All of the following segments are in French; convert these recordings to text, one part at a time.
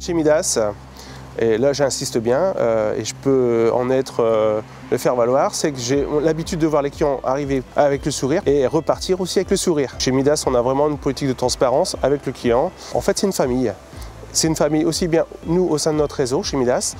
chez Midas, et là j'insiste bien, et je peux en être le faire valoir, c'est que j'ai l'habitude de voir les clients arriver avec le sourire et repartir aussi avec le sourire. Chez Midas, on a vraiment une politique de transparence avec le client. En fait, c'est une famille. C'est une famille aussi bien nous au sein de notre réseau chez Midas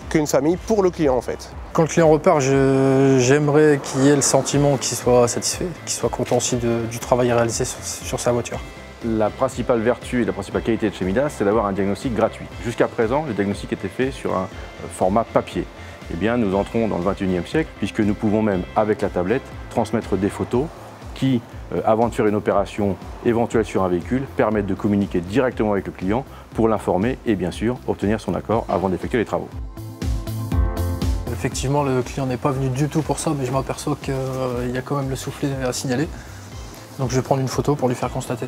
qu'une famille pour le client en fait. Quand le client repart, j'aimerais qu'il y ait le sentiment qu'il soit satisfait, qu'il soit content aussi du travail réalisé sur sa voiture. La principale vertu et la principale qualité de chez Midas, c'est d'avoir un diagnostic gratuit. Jusqu'à présent, le diagnostic était fait sur un format papier. Eh bien, nous entrons dans le 21e siècle, puisque nous pouvons même, avec la tablette, transmettre des photos qui, avant de faire une opération éventuelle sur un véhicule, permettent de communiquer directement avec le client pour l'informer et bien sûr obtenir son accord avant d'effectuer les travaux. Effectivement, le client n'est pas venu du tout pour ça, mais je m'aperçois qu'il y a quand même le soufflet à signaler. Donc je vais prendre une photo pour lui faire constater.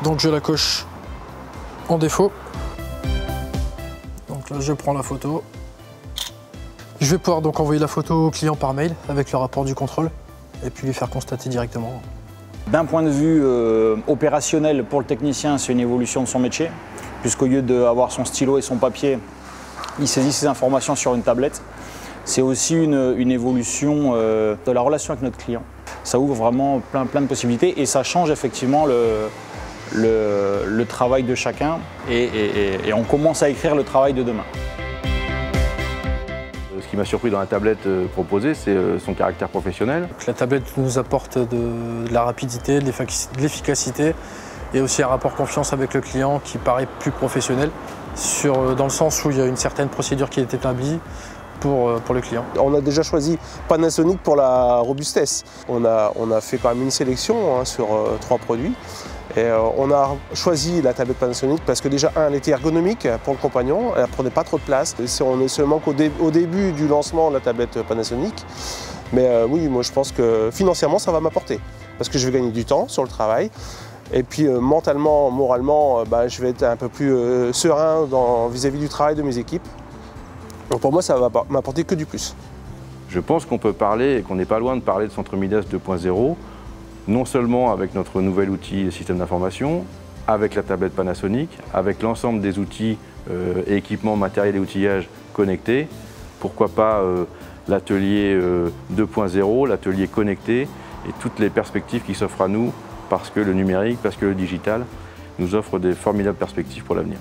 Donc je la coche en défaut. Donc là je prends la photo. Je vais pouvoir donc envoyer la photo au client par mail avec le rapport du contrôle et puis lui faire constater directement. D'un point de vue opérationnel pour le technicien, c'est une évolution de son métier, puisqu'au lieu d'avoir son stylo et son papier, il saisit ses informations sur une tablette. C'est aussi une évolution de la relation avec notre client. Ça ouvre vraiment plein de possibilités et ça change effectivement le travail de chacun et on commence à écrire le travail de demain. Ce qui m'a surpris dans la tablette proposée, c'est son caractère professionnel. La tablette nous apporte de la rapidité, de l'efficacité et aussi un rapport confiance avec le client qui paraît plus professionnel dans le sens où il y a une certaine procédure qui est établie pour le client. On a déjà choisi Panasonic pour la robustesse. On a fait quand même une sélection sur 3 produits. Et on a choisi la tablette Panasonic parce que déjà, elle était ergonomique pour le compagnon, elle ne prenait pas trop de place. On est seulement qu'au début du lancement de la tablette Panasonic. Mais oui, moi je pense que financièrement, ça va m'apporter. Parce que je vais gagner du temps sur le travail. Et puis mentalement, moralement, je vais être un peu plus serein vis-à-vis du travail de mes équipes. Donc pour moi, ça va m'apporter que du plus. Je pense qu'on peut parler, et qu'on n'est pas loin de parler de Centre Midas 2.0, non seulement avec notre nouvel outil de système d'information, avec la tablette Panasonic, avec l'ensemble des outils et équipements, matériels et outillages connectés, pourquoi pas l'atelier 2.0, l'atelier connecté et toutes les perspectives qui s'offrent à nous parce que le numérique, parce que le digital nous offre des formidables perspectives pour l'avenir.